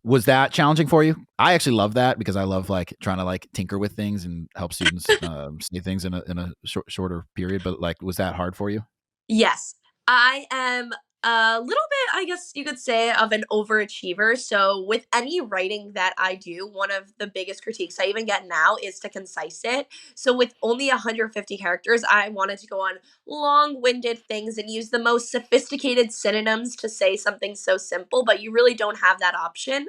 Was that challenging for you? I actually love that because I love like trying to like tinker with things and help students see things in a shorter period. But like, was that hard for you?
Yes, I am a little bit, I guess you could say, of an overachiever. So, with any writing that I do, one of the biggest critiques I even get now is to concise it. So, with only 150 characters, I wanted to go on long winded things and use the most sophisticated synonyms to say something so simple, but you really don't have that option.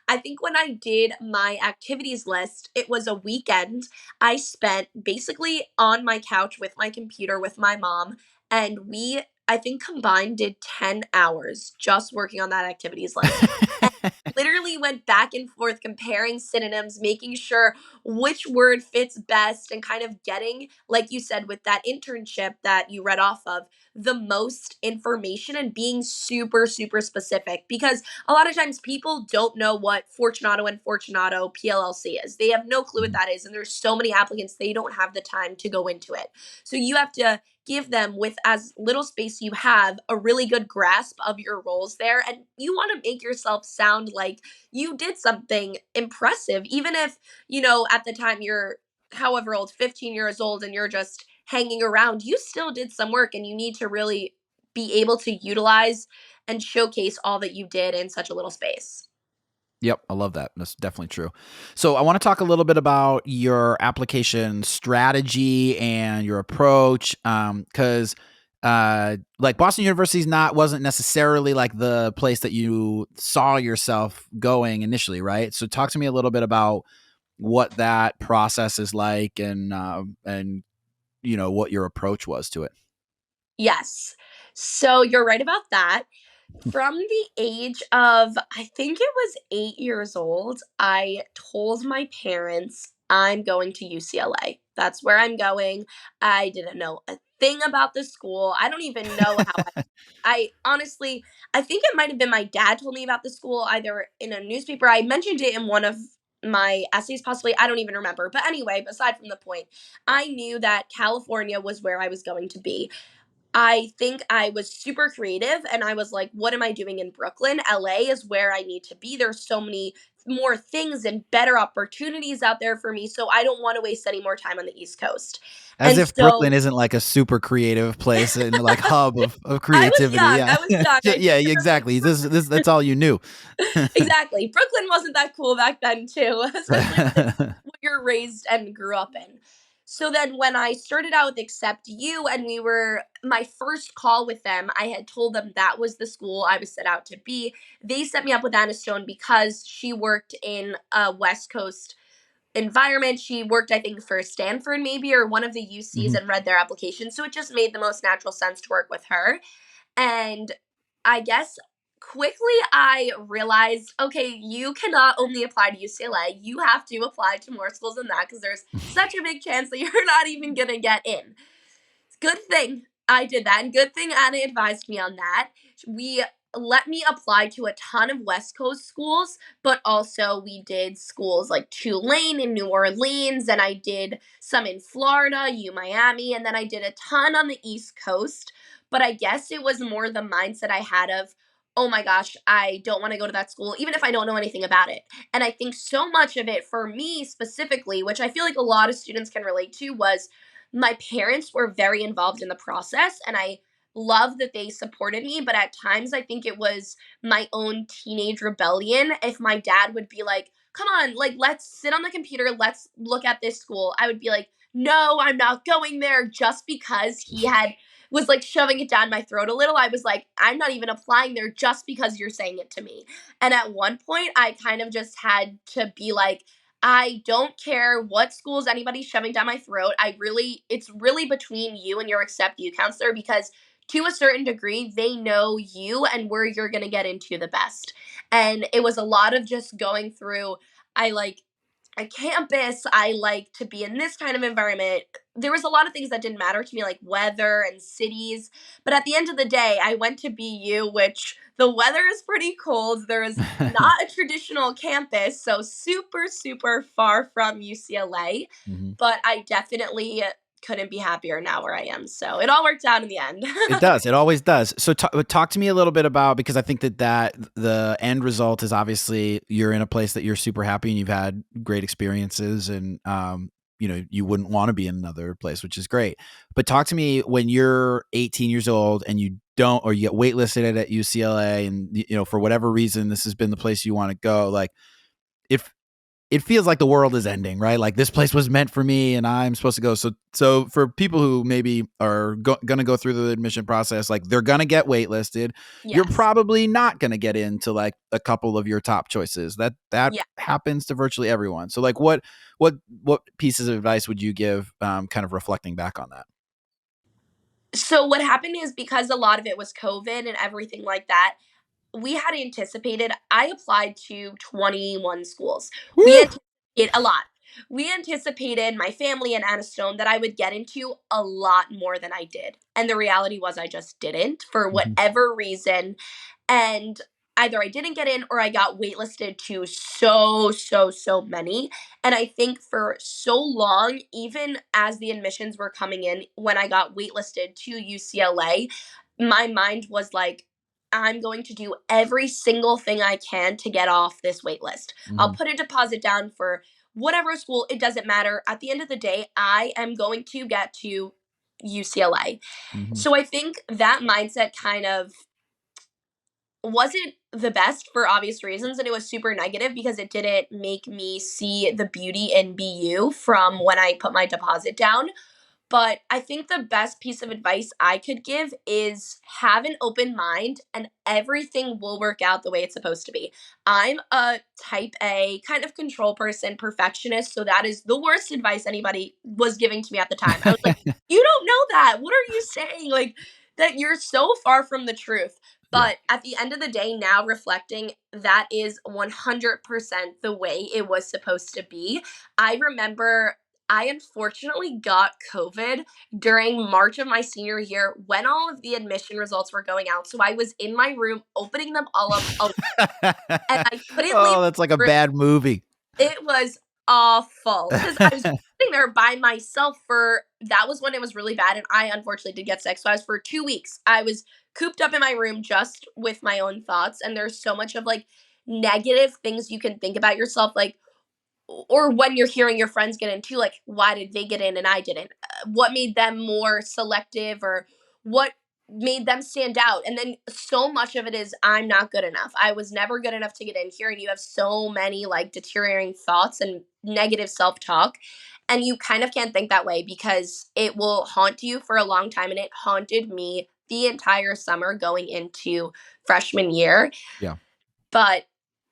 I think when I did my activities list, it was a weekend I spent basically on my couch with my computer with my mom, and we, I think, combined did 10 hours just working on that activities list. And literally went back and forth comparing synonyms, making sure which word fits best, and kind of getting, like you said, with that internship that you read off of, the most information and being super, super specific. Because a lot of times people don't know what Fortunato and Fortunato PLLC is. They have no clue what
Mhm.
that is. And there's so many applicants, they don't have the time to go into it. So you have to give them, with as little space you have, a really good grasp of your roles there, and you want to make yourself sound like you did something impressive, even if, at the time you're however old, 15 years old, and you're just hanging around. You still did some work, and you need to really be able to utilize and showcase all that you did in such a little space.
Yep, I love that. That's definitely true. So I want to talk a little bit about your application strategy and your approach, because like Boston University's not wasn't necessarily like the place that you saw yourself going initially, right? So talk to me a little bit about what that process is like, and what your approach was to it.
Yes. So you're right about that. From the age of, I think it was 8 years old, I told my parents I'm going to UCLA. That's where I'm going. I didn't know a thing about the school. I don't even know how I honestly, I think it might have been my dad told me about the school either in a newspaper. I mentioned it in one of my essays, possibly. I don't even remember. But anyway, aside from the point, I knew that California was where I was going to be. I think I was super creative and I was like, what am I doing in Brooklyn? LA is where I need to be. There's so many more things and better opportunities out there for me. So I don't want to waste any more time on the East Coast.
As
And
if Brooklyn
so
isn't like a super creative place and like hub of
I was
creativity.
young.
Yeah.
I was young. I
Yeah,
didn't really
exactly. This that's all you knew.
exactly. Brooklyn wasn't that cool back then, too, especially when it's what you're raised and grew up in. So then when I started out with Accept You and we were my first call with them, I had told them that was the school I was set out to be. They set me up with Anna Stone because she worked in a West Coast environment. She worked, I think, for Stanford maybe or one of the UCs
Mhm.
and read their application. So it just made the most natural sense to work with her. And I guess quickly I realized, okay, you cannot only apply to UCLA, you have to apply to more schools than that because there's such a big chance that you're not even going to get in. Good thing I did that, and good thing Anna advised me on that. We let me apply to a ton of West Coast schools, but also we did schools like Tulane in New Orleans, and I did some in Florida, U Miami, and then I did a ton on the East Coast. But I guess it was more the mindset I had of, oh my gosh, I don't want to go to that school, even if I don't know anything about it. And I think so much of it for me specifically, which I feel like a lot of students can relate to, was my parents were very involved in the process. And I love that they supported me. But at times, I think it was my own teenage rebellion. If my dad would be like, come on, like, let's sit on the computer, let's look at this school, I would be like, no, I'm not going there, just because he had was like shoving it down my throat a little. I was like, I'm not even applying there just because you're saying it to me. And at one point, I kind of just had to be like, I don't care what schools anybody's shoving down my throat. It's really between you and your Accept You counselor, because to a certain degree, they know you and where you're going to get into the best. And it was a lot of just going through, I like a campus. I like to be in this kind of environment. There was a lot of things that didn't matter to me, like weather and cities. But at the end of the day, I went to BU, which the weather is pretty cold. There is not a traditional campus, so super, super far from UCLA.
Mhm.
But I definitely couldn't be happier now where I am. So it all worked out in the end.
It does. It always does. So talk to me a little bit about, because I think that the end result is obviously you're in a place that you're super happy and you've had great experiences, and you wouldn't want to be in another place, which is great. But talk to me when you're 18 years old and you don't, or you get waitlisted at UCLA, and for whatever reason this has been the place you want to go. Like, if it feels like the world is ending, right? Like, this place was meant for me and I'm supposed to go. So for people who maybe are going to go through the admission process, like, they're going to get waitlisted. You're
Yes.
probably not going to get into like a couple of your top choices. That
Yeah.
happens to virtually everyone. So like, what pieces of advice would you give, kind of reflecting back on that?
So what happened is, because a lot of it was COVID and everything like that, we had anticipated, I applied to 21 schools. We
Woo!
anticipated a lot. We anticipated, my family and Anna Stone, that I would get into a lot more than I did. And the reality was I just didn't, for
Mhm.
whatever reason. And either I didn't get in or I got waitlisted to so many. And I think for so long, even as the admissions were coming in, when I got waitlisted to UCLA, my mind was like, I'm going to do every single thing I can to get off this wait list. I'll
Mhm.
put a deposit down for whatever school, it doesn't matter. At the end of the day, I am going to get to UCLA.
Mhm.
So I think that mindset kind of wasn't the best for obvious reasons, and it was super negative because it didn't make me see the beauty in BU from when I put my deposit down. But I think the best piece of advice I could give is have an open mind and everything will work out the way it's supposed to be. I'm a type A kind of control person, perfectionist, so that is the worst advice anybody was giving to me at the time. I was like, "You don't know that. What are you saying?" Like, that you're so far from the truth.
Yeah.
But at the end of the day, now reflecting, that is 100% the way it was supposed to be. I remember I unfortunately got COVID during March of my senior year when all of the admission results were going out. So I was in my room opening them all up and I couldn't leave
Oh, that's like a
the room.
bad movie.
It was awful because I was sitting there by myself for that was when it was really bad and I unfortunately did get sick. So I was for 2 weeks. I was cooped up in my room just with my own thoughts. And there's so much of like negative things you can think about yourself. Like or when you're hearing your friends get into, like, why did they get in and I didn't, what made them more selective or what made them stand out. And then so much of it is I'm not good enough, I was never good enough to get in here, and you have so many like deteriorating thoughts and negative self-talk, and you kind of can't think that way because it will haunt you for a long time, and it haunted me the entire summer going into freshman year.
Yeah.
But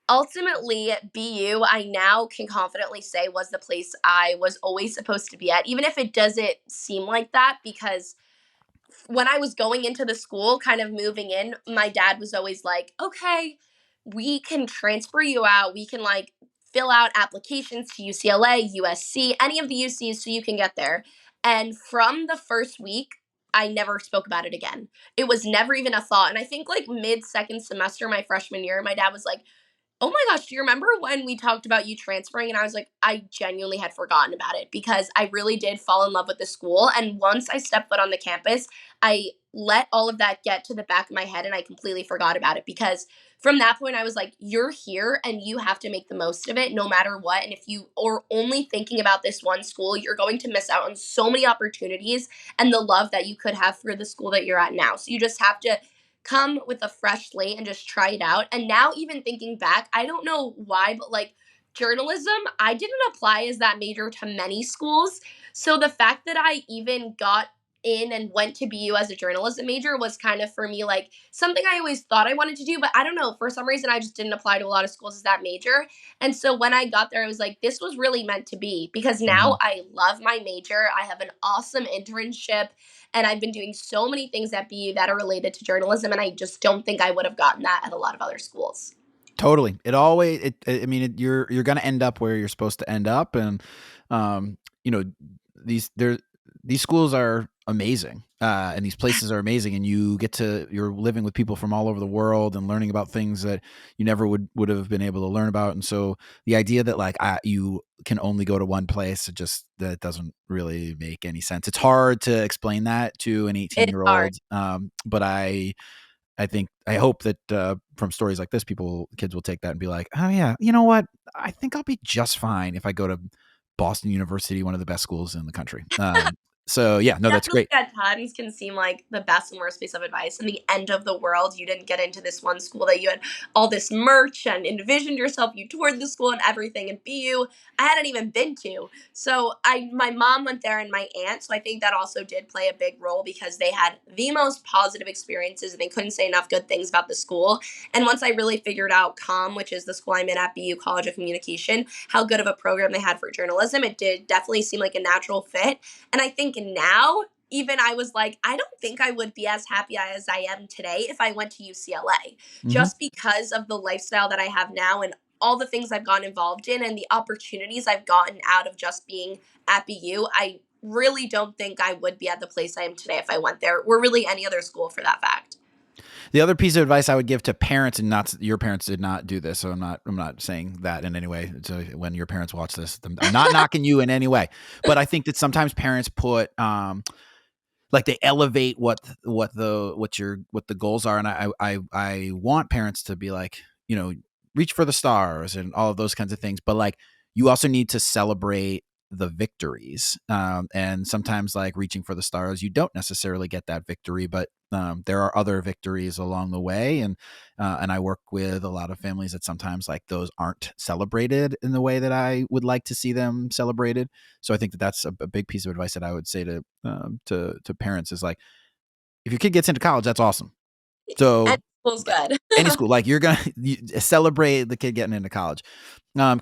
ultimately, BU, I now can confidently say, was the place I was always supposed to be at, even if it doesn't seem like that, because when I was going into the school, kind of moving in, my dad was always like, okay, we can transfer you out. We can like fill out applications to UCLA, USC, any of the UCs so you can get there. And from the first week, I never spoke about it again. It was never even a thought. And I think like mid second semester, my freshman year, my dad was like, oh my gosh, do you remember when we talked about you transferring? And I was like, I genuinely had forgotten about it because I really did fall in love with the school. And once I stepped foot on the campus, I let all of that get to the back of my head and I completely forgot about it, because from that point I was like, you're here and you have to make the most of it no matter what. And if you are only thinking about this one school, you're going to miss out on so many opportunities and the love that you could have for the school that you're at now. So you just have to come with a fresh slate and just try it out. And now, even thinking back, I don't know why, but like journalism, I didn't apply as that major to many schools. So the fact that I even got in and went to BU as a journalism major was kind of, for me, like something I always thought I wanted to do, but I don't know, for some reason I just didn't apply to a lot of schools as that major. And so when I got there, I was like, this was really meant to be, because
Mhm.
now I love my major. I have an awesome internship and I've been doing so many things at BU that are related to journalism, and I just don't think I would have gotten that at a lot of other schools.
Totally. It always. I mean, you're going to end up where you're supposed to end up, and you know, these schools are amazing, and these places are amazing, and you're living with people from all over the world and learning about things that you never would have been able to learn about. And so the idea that like you can only go to one place, that doesn't really make any sense. It's hard to explain that to an
It's hard.
18-year-old, but I hope that from stories like this, kids will take that and be like, oh yeah, you know what? I think I'll be just fine if I go to Boston University, one of the best schools in the country. So yeah, no, that's
Definitely
great.
at times can seem like the best and worst piece of advice. In the end of the world, you didn't get into this one school that you had all this merch and envisioned yourself. You toured the school and everything. And BU, I hadn't even been to. So my mom went there and my aunt. So I think that also did play a big role, because they had the most positive experiences and they couldn't say enough good things about the school. And once I really figured out which is the school I'm in at BU College of Communication, how good of a program they had for journalism, it did definitely seem like a natural fit. And I think now, even I was like, I don't think I would be as happy as I am today if I went to UCLA,
Hmm.
just because of the lifestyle that I have now and all the things I've gotten involved in and the opportunities I've gotten out of just being at BU. I really don't think I would be at the place I am today if I went there, or really any other school for that fact.
The other piece of advice I would give to parents, and not your parents did not do this, so I'm not saying that in any way. So when your parents watch this, I'm not knocking you in any way, but I think that sometimes parents put like they elevate what the goals are, and I want parents to be like, reach for the stars and all of those kinds of things, but like you also need to celebrate the victories, and sometimes like reaching for the stars, you don't necessarily get that victory, but there are other victories along the way, and I work with a lot of families that sometimes like those aren't celebrated in the way that I would like to see them celebrated. So I think that that's a big piece of advice that I would say to parents is like, if your kid gets into college, that's awesome.
And
So
school's good.
any school, like you're gonna celebrate the kid getting into college.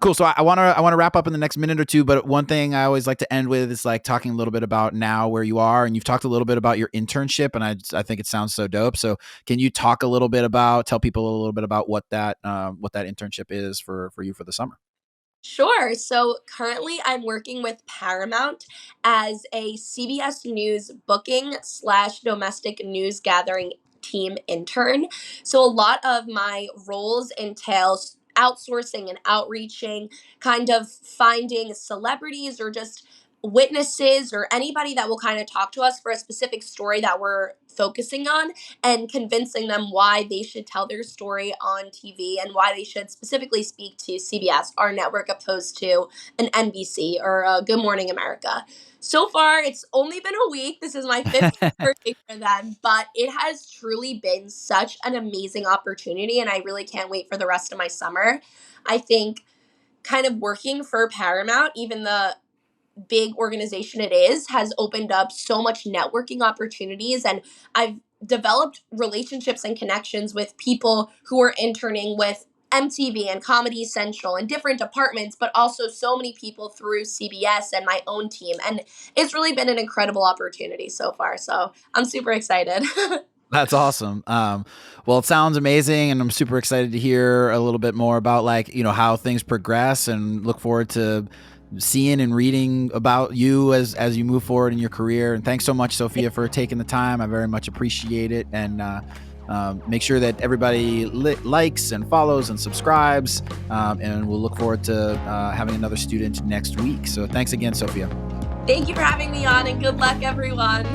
Cool. So I want to wrap up in the next minute or two, but one thing I always like to end with is like talking a little bit about now where you are, and you've talked a little bit about your internship, and I think it sounds so dope. So can you tell people a little bit about what that internship is for you for the summer?
Sure. So currently, I'm working with Paramount as a CBS News booking slash domestic news gathering team intern. So a lot of my roles entails outsourcing and outreaching, kind of finding celebrities or just witnesses or anybody that will kind of talk to us for a specific story that we're focusing on, and convincing them why they should tell their story on TV and why they should specifically speak to CBS, our network, opposed to an NBC or Good Morning America. So far, it's only been a week. This is my fifth birthday for them, but it has truly been such an amazing opportunity, and I really can't wait for the rest of my summer. I think kind of working for Paramount, even the big organization it is, has opened up so much networking opportunities, and I've developed relationships and connections with people who are interning with MTV and Comedy Central and different departments, but also so many people through CBS and my own team. And it's really been an incredible opportunity so far. So I'm super excited.
That's awesome. Well, it sounds amazing, and I'm super excited to hear a little bit more about like how things progress, and look forward to seeing and reading about you as you move forward in your career. And thanks so much, Sophia, for taking the time. I very much appreciate it, and make sure that everybody likes and follows and subscribes, and we'll look forward to having another student next week. So thanks again, Sophia.
Thank you for having me on, and good luck, everyone.